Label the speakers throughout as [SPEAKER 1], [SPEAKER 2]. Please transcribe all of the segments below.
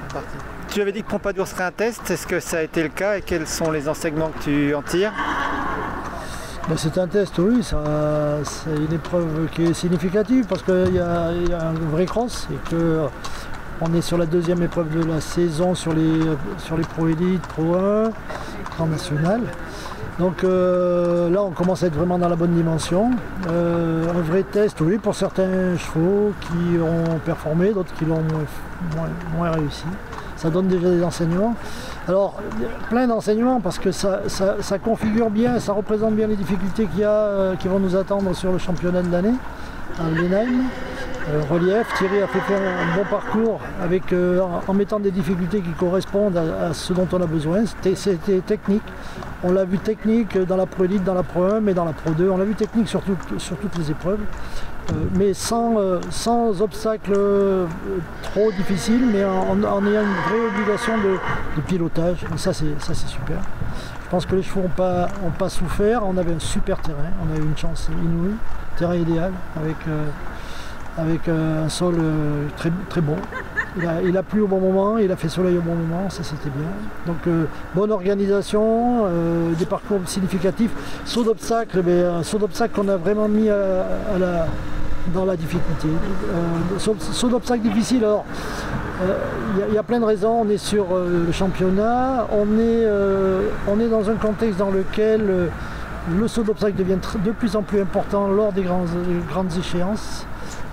[SPEAKER 1] partie.
[SPEAKER 2] Tu avais dit que Pompadour serait un test, est-ce que ça a été le cas et quels sont les enseignements que tu en tires?
[SPEAKER 3] Ben, c'est un test, oui, c'est une épreuve qui est significative parce qu'il y a un vrai cross et qu'on est sur la deuxième épreuve de la saison sur les Pro Elite, Pro 1, Grand National. Donc là on commence à être vraiment dans la bonne dimension. Un vrai test, oui, pour certains chevaux qui ont performé, d'autres qui l'ont moins réussi. Ça donne déjà des enseignements. Alors, plein d'enseignements parce que ça configure bien, ça représente bien les difficultés qu'il y a, qui vont nous attendre sur le championnat de l'année à Blenheim. Relief, Thierry a fait un bon parcours avec, en mettant des difficultés qui correspondent à ce dont on a besoin. C'était technique. On l'a vu technique dans la Pro Elite, dans la Pro 1, mais dans la Pro 2. On l'a vu technique sur toutes les épreuves. Mais sans obstacle trop difficile, mais en ayant une vraie obligation de pilotage. Et ça c'est super. Je pense que les chevaux n'ont pas souffert. On avait un super terrain, on a eu une chance inouïe. Terrain idéal avec un sol très, très bon. Il a plu au bon moment, il a fait soleil au bon moment, ça c'était bien. Donc bonne organisation, des parcours significatifs. Saut d'obstacle, un saut d'obstacle qu'on a vraiment mis dans la difficulté. Saut d'obstacle difficile, alors il y a plein de raisons. On est sur le championnat, on est dans un contexte dans lequel le saut d'obstacle devient de plus en plus important lors des grandes échéances.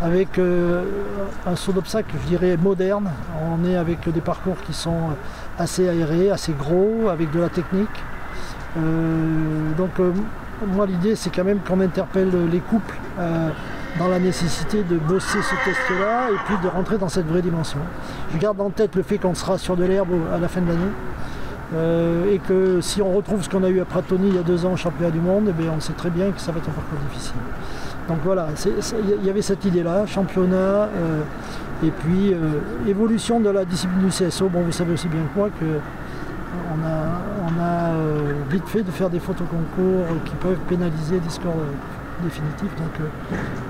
[SPEAKER 3] Avec un saut d'obstacle, je dirais, moderne. On est avec des parcours qui sont assez aérés, assez gros, avec de la technique. Moi l'idée c'est quand même qu'on interpelle les couples dans la nécessité de bosser ce test-là et puis de rentrer dans cette vraie dimension. Je garde en tête le fait qu'on sera sur de l'herbe à la fin de l'année et que si on retrouve ce qu'on a eu à Pratoni il y a 2 ans au championnat du monde, eh bien, on sait très bien que ça va être un parcours difficile. Donc voilà, il y avait cette idée-là, championnat, et puis évolution de la discipline du CSO. Bon, vous savez aussi bien que moi qu'on a vite fait de faire des photoconcours qui peuvent pénaliser des scores définitifs. Donc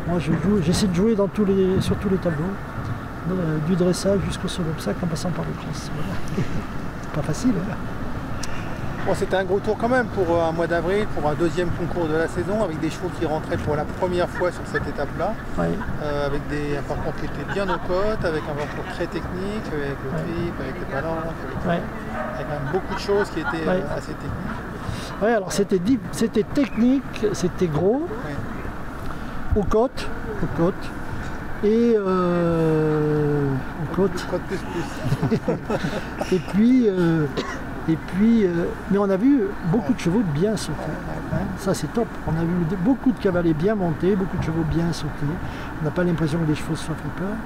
[SPEAKER 3] moi j'essaie de jouer sur tous les tableaux, du dressage jusqu'au saut d'obstacle en passant par le cross. Voilà. Pas facile. Hein.
[SPEAKER 1] Bon, c'était un gros tour quand même pour un mois d'avril, pour un deuxième concours de la saison, avec des chevaux qui rentraient pour la première fois sur cette étape-là,
[SPEAKER 3] oui.
[SPEAKER 1] Avec un parcours qui était bien aux côtes, avec un parcours très technique, avec le trip, avec les balances, avec quand même beaucoup de choses qui étaient assez techniques.
[SPEAKER 3] Oui, alors c'était technique, c'était gros, aux côtes, et aux côtes. Et puis, mais on a vu beaucoup de chevaux bien sauter. Hein, ça c'est top. On a vu beaucoup de cavaliers bien montés, beaucoup de chevaux bien sauter. On n'a pas l'impression que les chevaux se soient fait peur.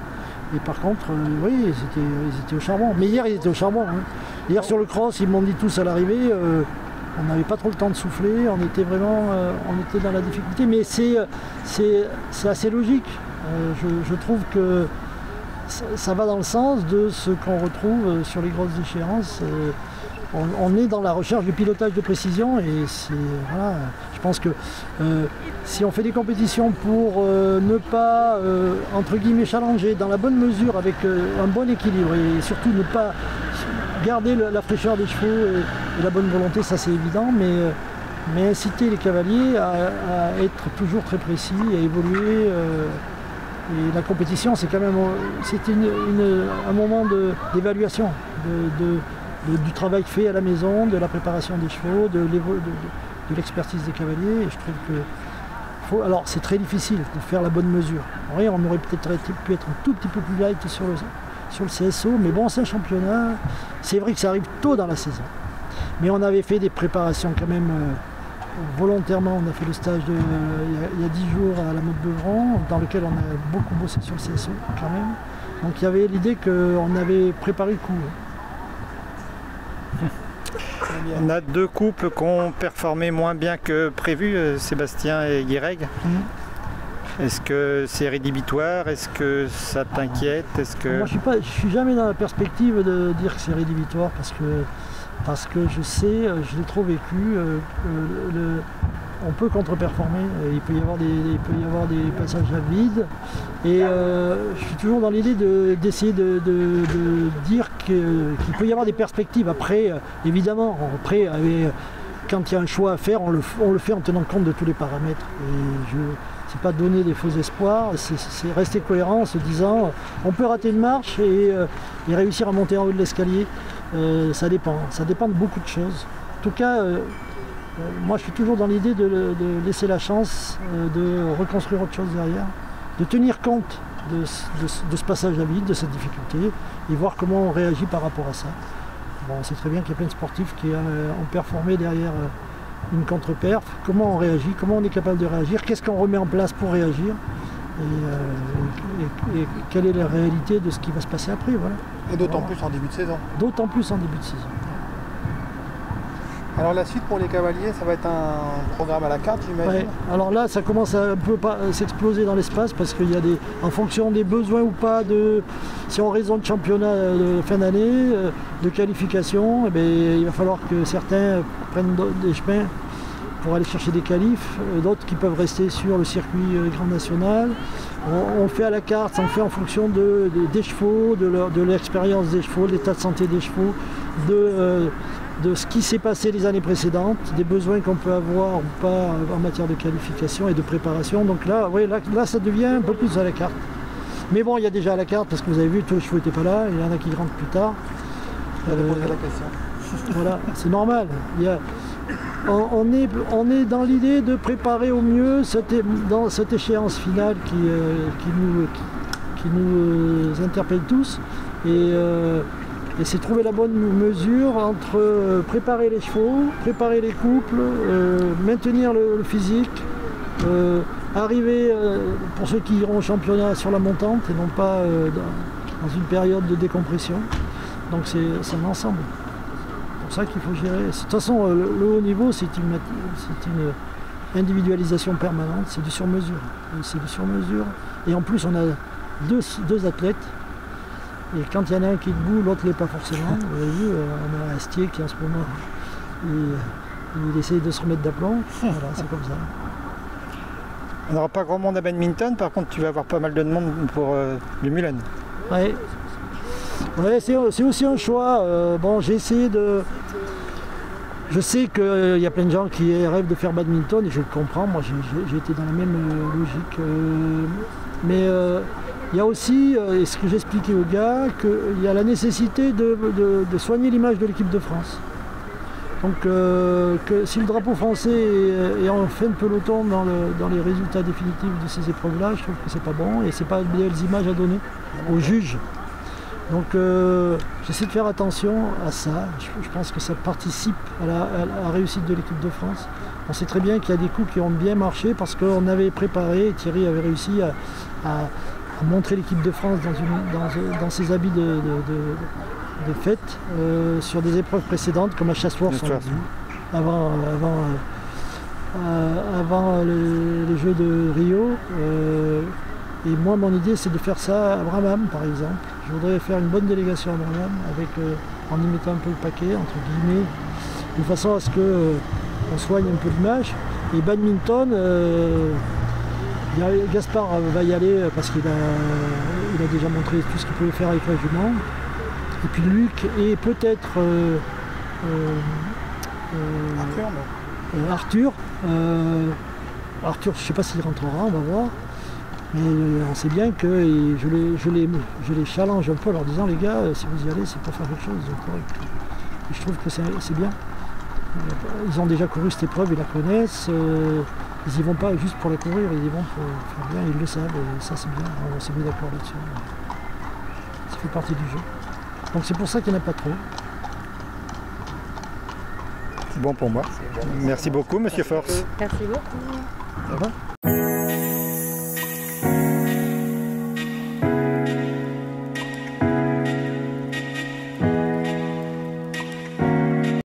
[SPEAKER 3] Et par contre, oui, ils étaient au charbon. Mais hier, ils étaient au charbon. Hein. Hier sur le cross, ils m'ont dit tous à l'arrivée, on n'avait pas trop le temps de souffler. On était vraiment, on était dans la difficulté. Mais c'est assez logique. Je trouve que ça va dans le sens de ce qu'on retrouve sur les grosses échéances. On est dans la recherche du pilotage de précision et voilà, je pense que si on fait des compétitions pour ne pas, entre guillemets, challenger dans la bonne mesure avec un bon équilibre et surtout ne pas garder la fraîcheur des chevaux et la bonne volonté, ça c'est évident, mais inciter les cavaliers à être toujours très précis, à évoluer. Et la compétition, c'est quand même un moment d'évaluation du travail fait à la maison, de la préparation des chevaux, de l'expertise des cavaliers. Et je trouve que alors c'est très difficile de faire la bonne mesure. Oui, on aurait peut-être pu être un tout petit peu plus light sur le CSO, mais bon, c'est un championnat. C'est vrai que ça arrive tôt dans la saison. Mais on avait fait des préparations quand même volontairement. On a fait le stage il y a 10 jours à la Motte-Beuvron, dans lequel on a beaucoup bossé sur le CSO quand même. Donc il y avait l'idée qu'on avait préparé le coup.
[SPEAKER 2] On a 2 couples qui ont performé moins bien que prévu, Sébastien et Guireg. Est-ce que c'est rédhibitoire? Est-ce que ça t'inquiète?
[SPEAKER 3] Moi je suis jamais dans la perspective de dire que c'est rédhibitoire parce que je sais, je l'ai trop vécu, on peut contre-performer. Il peut y avoir des passages à vide. Et je suis toujours dans l'idée d'essayer de dire qu'il peut y avoir des perspectives. Après, évidemment, quand il y a un choix à faire, on le fait en tenant compte de tous les paramètres. Et c'est pas donner des faux espoirs, c'est rester cohérent en se disant on peut rater une marche et réussir à monter en haut de l'escalier. Ça dépend de beaucoup de choses. En tout cas, moi je suis toujours dans l'idée de laisser la chance de reconstruire autre chose derrière, de tenir compte de ce passage à vide, de cette difficulté, et voir comment on réagit par rapport à ça. Bon, on sait très bien qu'il y a plein de sportifs qui ont performé derrière une contre-perf. Comment on réagit, comment on est capable de réagir, qu'est-ce qu'on remet en place pour réagir, et quelle est la réalité de ce qui va se passer après. Voilà.
[SPEAKER 1] Et d'autant plus en début de saison.
[SPEAKER 3] D'autant plus en début de saison.
[SPEAKER 1] Alors la suite pour les cavaliers, ça va être un programme à la carte, j'imagine.
[SPEAKER 3] Ouais. Alors là, ça commence à un peu s'exploser dans l'espace parce qu'il y a en fonction des besoins ou pas, si on raisonne de championnat de fin d'année, de qualification, il va falloir que certains prennent des chemins pour aller chercher des qualifs, d'autres qui peuvent rester sur le circuit Grand National. On fait à la carte, on fait en fonction des chevaux, de l'expérience des chevaux, de l'état de santé des chevaux, de ce qui s'est passé les années précédentes, des besoins qu'on peut avoir ou pas en matière de qualification et de préparation. Donc là, là ça devient un peu plus à la carte. Mais bon, il y a déjà à la carte, parce que vous avez vu, tous les chevaux n'étaient pas là, il y en a qui rentrent plus tard.
[SPEAKER 1] La question.
[SPEAKER 3] Voilà, c'est normal. On est dans l'idée de préparer au mieux dans cette échéance finale qui nous interpelle tous. Et c'est trouver la bonne mesure entre préparer les chevaux, préparer les couples, maintenir le physique, arriver pour ceux qui iront au championnat sur la montante et non pas dans une période de décompression. Donc c'est un ensemble. C'est pour ça qu'il faut gérer. De toute façon, le haut niveau, c'est une individualisation permanente, c'est du sur-mesure. C'est du sur-mesure. Et en plus, on a deux athlètes. Et quand il y en a un qui est debout, l'autre ne l'est pas forcément. Vous avez vu, on a Astier qui en ce moment, il essaye de se remettre d'aplomb. Voilà, c'est comme ça.
[SPEAKER 2] On n'aura pas grand monde à badminton, par contre tu vas avoir pas mal de monde pour le Mullen.
[SPEAKER 3] Oui. Ouais, c'est aussi un choix. Bon, j'ai essayé de... Je sais qu'il y a plein de gens qui rêvent de faire badminton et je le comprends. Moi, j'ai été dans la même logique. Mais il y a aussi, et ce que j'expliquais aux gars, qu'il y a la nécessité de soigner l'image de l'équipe de France. Donc que si le drapeau français est en fin de peloton dans les résultats définitifs de ces épreuves-là, je trouve que c'est pas bon et c'est pas de belles images à donner aux juges. Donc j'essaie de faire attention à ça. Je pense que ça participe à la réussite de l'équipe de France. On sait très bien qu'il y a des coups qui ont bien marché parce qu'on avait préparé, et Thierry avait réussi à montrer l'équipe de France dans ses habits de fête sur des épreuves précédentes comme à Chatsworth avant les Jeux de Rio. Et moi, mon idée, c'est de faire ça à Bramham, par exemple. Je voudrais faire une bonne délégation à Bramham, en y mettant un peu le paquet, entre guillemets, de façon à ce qu'on soigne un peu l'image. Et badminton, Gaspard va y aller parce qu'il a déjà montré tout ce qu'il pouvait faire avec la jument. Et puis Luc et peut-être Arthur. Arthur, je ne sais pas s'il rentrera, on va voir. Mais on sait bien que je les challenge un peu en leur disant les gars, si vous y allez, c'est pour faire quelque chose de correct. Et je trouve que c'est bien. Ils ont déjà couru cette épreuve, ils la connaissent. Ils n'y vont pas juste pour la courir, ils y vont pour faire bien, ils le savent, et ça c'est bien, on s'est mis d'accord là-dessus. Ça fait partie du jeu. Donc c'est pour ça qu'il n'y en a pas trop.
[SPEAKER 2] C'est bon pour moi. Merci beaucoup, Monsieur Force.
[SPEAKER 4] Merci beaucoup.
[SPEAKER 3] Ça va ?